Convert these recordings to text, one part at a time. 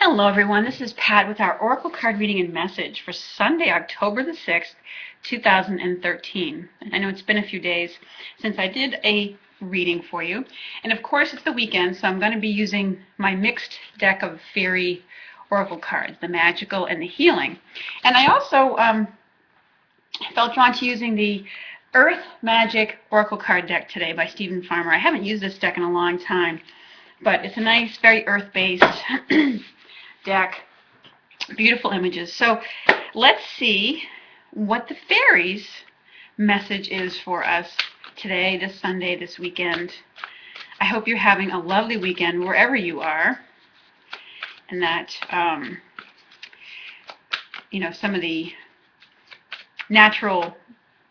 Hello everyone, this is Pat with our Oracle card reading and message for Sunday, October the 6th, 2013. I know it's been a few days since I did a reading for you. And of course it's the weekend, so I'm going to be using my mixed deck of fairy Oracle cards, the magical and the healing. And I also felt drawn to using the Earth Magic Oracle card deck today by Stephen Farmer. I haven't used this deck in a long time, but it's a nice, very earth-based deck. Beautiful images. So let's see what the fairies message is for us today, this Sunday, this weekend. I hope you're having a lovely weekend wherever you are, and that some of the natural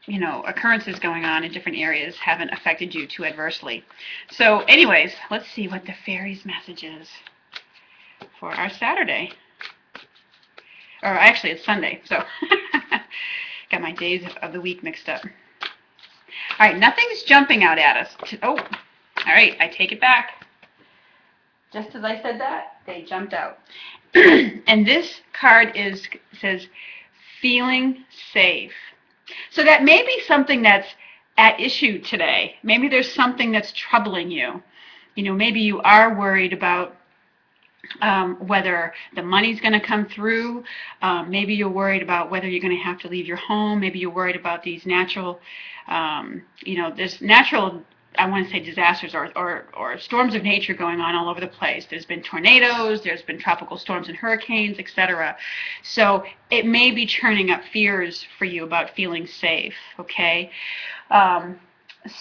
occurrences going on in different areas haven't affected you too adversely. So anyways, let's see what the fairies message is for our Saturday. Or actually it's Sunday, so got my days of the week mixed up. Alright, nothing's jumping out at us. Oh, alright, I take it back. Just as I said that, they jumped out. And this card says, feeling safe. So that may be something that's at issue today. Maybe there's something that's troubling you. Maybe you are worried about whether the money's going to come through. Maybe you're worried about whether you're going to have to leave your home. Maybe you're worried about these natural, there's natural, I want to say disasters or storms of nature going on all over the place. There's been tornadoes, there's been tropical storms and hurricanes, etc. So it may be churning up fears for you about feeling safe, okay?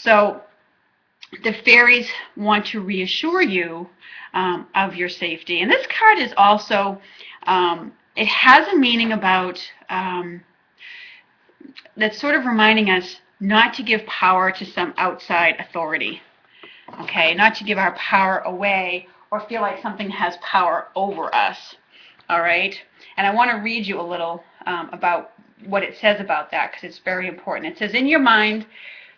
So the fairies want to reassure you of your safety. And this card is also, it has a meaning about, that's sort of reminding us not to give power to some outside authority, okay? Not to give our power away or feel like something has power over us, all right? And I want to read you a little about what it says about that, because it's very important. It says, in your mind,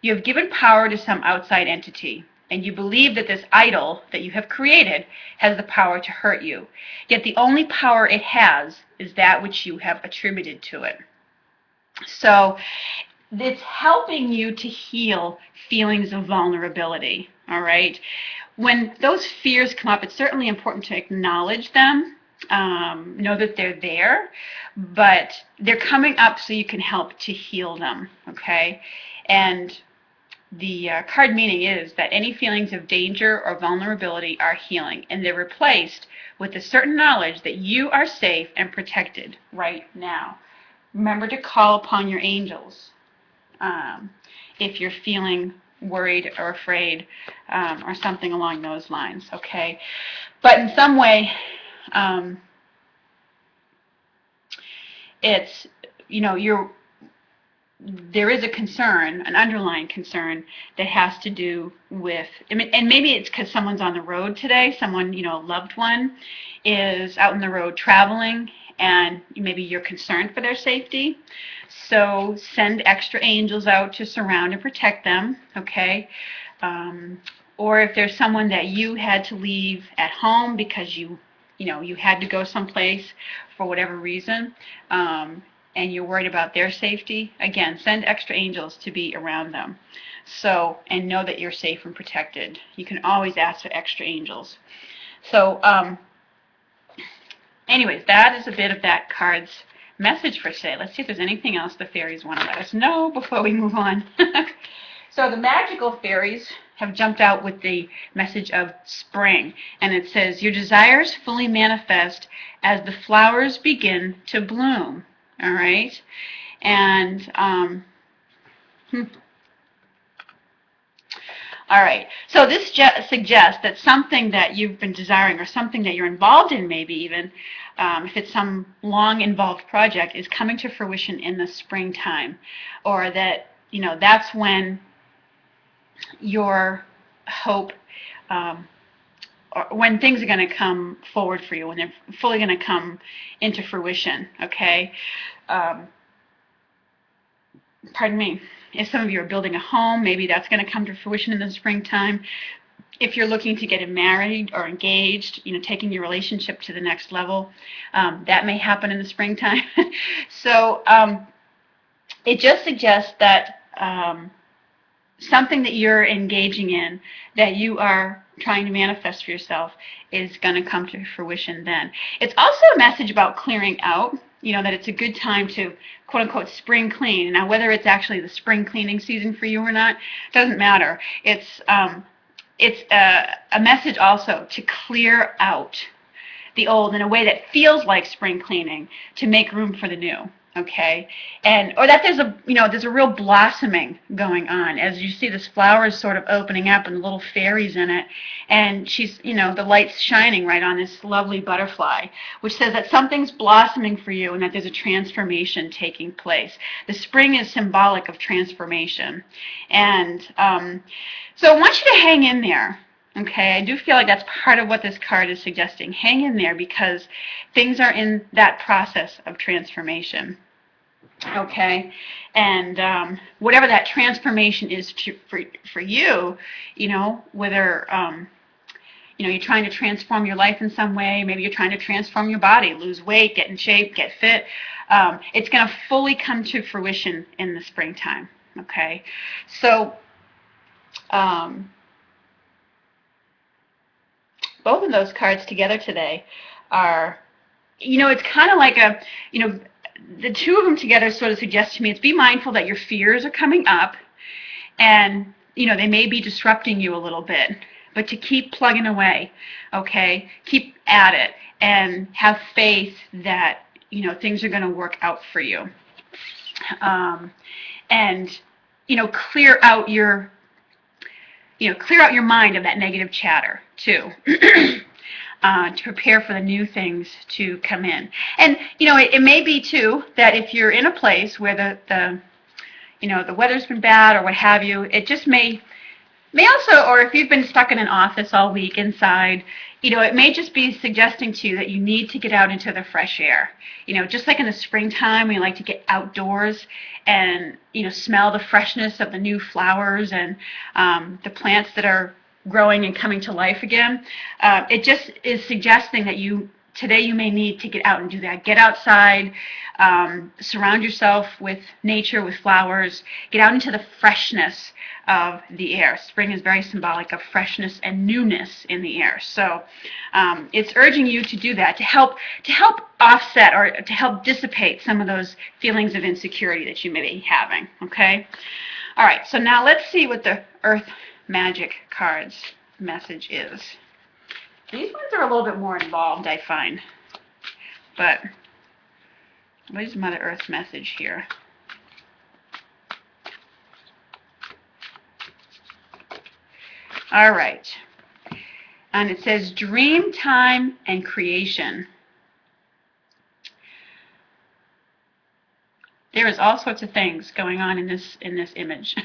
you have given power to some outside entity, and you believe that this idol that you have created has the power to hurt you. Yet the only power it has is that which you have attributed to it. So it's helping you to heal feelings of vulnerability, all right? When those fears come up, it's certainly important to acknowledge them, know that they're there, but they're coming up so you can help to heal them, okay? And the card meaning is that any feelings of danger or vulnerability are healing, and they're replaced with a certain knowledge that you are safe and protected right now. Remember to call upon your angels if you're feeling worried or afraid or something along those lines, okay? But in some way, it's, there is a concern, an underlying concern that has to do with, and maybe it's because someone's on the road today, someone, a loved one is out on the road traveling, and maybe you're concerned for their safety. So send extra angels out to surround and protect them, okay? Or if there's someone that you had to leave at home because you had to go someplace for whatever reason, and you're worried about their safety, again, send extra angels to be around them. So, and know that you're safe and protected. You can always ask for extra angels. So, anyways, that is a bit of that card's message for today. Let's see if there's anything else the fairies want to let us know before we move on. So the magical fairies have jumped out with the message of spring. And it says, your desires fully manifest as the flowers begin to bloom. All right? And, all right. So this suggests that something that you've been desiring or something that you're involved in maybe even, if it's some long involved project, is coming to fruition in the springtime. Or that, that's when your hope, or when things are going to come forward for you, when they're fully going to come into fruition, okay? Pardon me. If some of you are building a home, maybe that's going to come to fruition in the springtime. if you're looking to get married or engaged, taking your relationship to the next level, that may happen in the springtime. So it just suggests that something that you're engaging in, that you are trying to manifest for yourself, is going to come to fruition then. It's also a message about clearing out, that it's a good time to quote unquote spring clean. Now, whether it's actually the spring cleaning season for you or not doesn't matter. It's a message also to clear out the old in a way that feels like spring cleaning, to make room for the new. Okay, or that there's a real blossoming going on, as you see this flower is sort of opening up and the little fairies in it, and she's, the light's shining right on this lovely butterfly, which says that something's blossoming for you and that there's a transformation taking place. The spring is symbolic of transformation, and so I want you to hang in there. Okay, I do feel like that's part of what this card is suggesting. Hang in there, because things are in that process of transformation. Okay, and whatever that transformation is for you, whether you're trying to transform your life in some way, maybe you're trying to transform your body, lose weight, get in shape, get fit, it's going to fully come to fruition in the springtime. Okay, so both of those cards together today are, it's kind of like the two of them together sort of suggest to me, it's be mindful that your fears are coming up, and, they may be disrupting you a little bit, but to keep plugging away, okay? Keep at it and have faith that, things are going to work out for you. And, clear out your mind of that negative chatter too, to prepare for the new things to come in. And it may be too that if you're in a place where the weather's been bad or what have you, it just may also, or if you've been stuck in an office all week inside, it may just be suggesting to you that you need to get out into the fresh air. Just like in the springtime, we like to get outdoors and, smell the freshness of the new flowers and the plants that are growing and coming to life again. It just is suggesting that today you may need to get out and do that. Get outside, surround yourself with nature, with flowers, get out into the freshness of the air. Spring is very symbolic of freshness and newness in the air. So it's urging you to do that, to help offset or to help dissipate some of those feelings of insecurity that you may be having. Okay? All right, so now let's see what the Earth Magic cards message is. These ones are a little bit more involved, I find. But what is Mother Earth's message here? All right. And it says Dreamtime and Creation. There is all sorts of things going on in this image.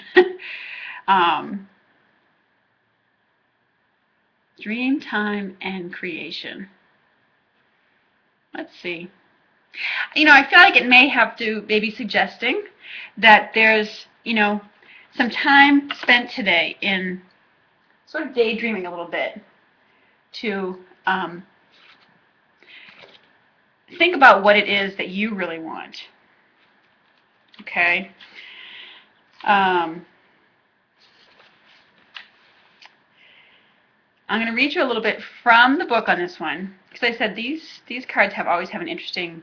Dreamtime and creation. Let's see. I feel like it may have to maybe suggesting that there's, some time spent today in sort of daydreaming a little bit to think about what it is that you really want. Okay? I'm going to read you a little bit from the book on this one, because I said these cards always have an interesting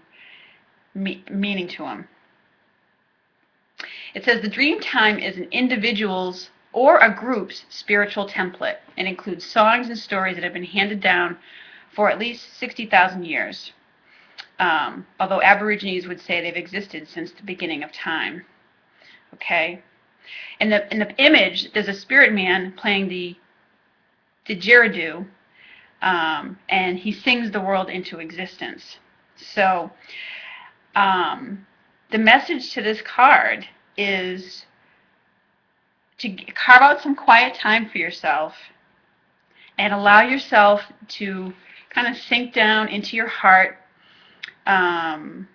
meaning to them. It says the dream time is an individual's or a group's spiritual template and includes songs and stories that have been handed down for at least 60,000 years, although Aborigines would say they've existed since the beginning of time. Okay? In the image, there's a spirit man playing the didgeridoo, and he sings the world into existence. So the message to this card is to carve out some quiet time for yourself and allow yourself to kind of sink down into your heart, and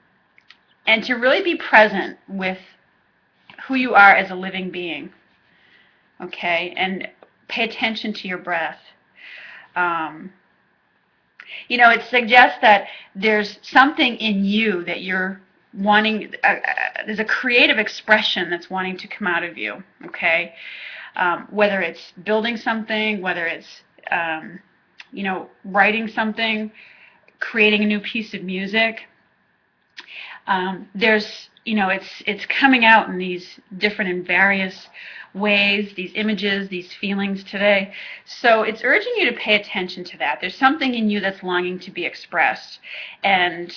to really be present with who you are as a living being. Okay? And Pay attention to your breath. It suggests that there's something in you that you're wanting, there's a creative expression that's wanting to come out of you, okay? Whether it's building something, whether it's, writing something, creating a new piece of music. It's coming out in these different and various ways, these images, these feelings today. So it's urging you to pay attention to that. There's something in you that's longing to be expressed. And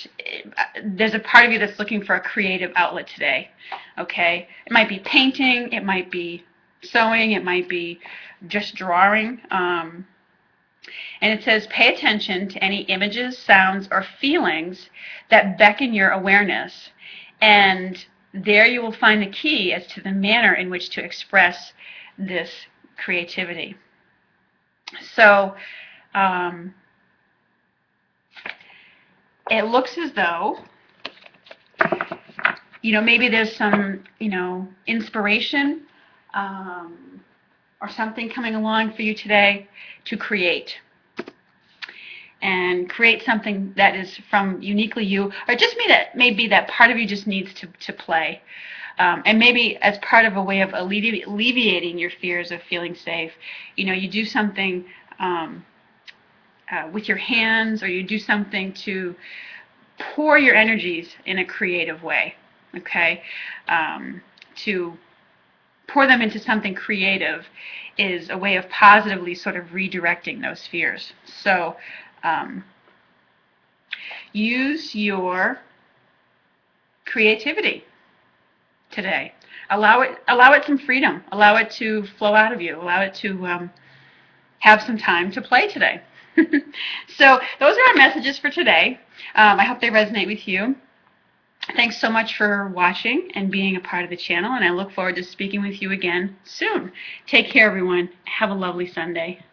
there's a part of you that's looking for a creative outlet today. Okay? It might be painting, it might be sewing, it might be just drawing. And it says, pay attention to any images, sounds, or feelings that beckon your awareness. And there you will find the key as to the manner in which to express this creativity. So it looks as though, maybe there's some, inspiration or something coming along for you today to create. And create something that is from uniquely you, or just maybe that part of you just needs to play. And maybe as part of a way of alleviating your fears of feeling safe, you do something with your hands, or you do something to pour your energies in a creative way, okay? To pour them into something creative is a way of positively sort of redirecting those fears. So use your creativity today. Allow it some freedom. Allow it to flow out of you. Allow it to have some time to play today. So those are our messages for today. I hope they resonate with you. Thanks so much for watching and being a part of the channel, and I look forward to speaking with you again soon. Take care, everyone. Have a lovely Sunday.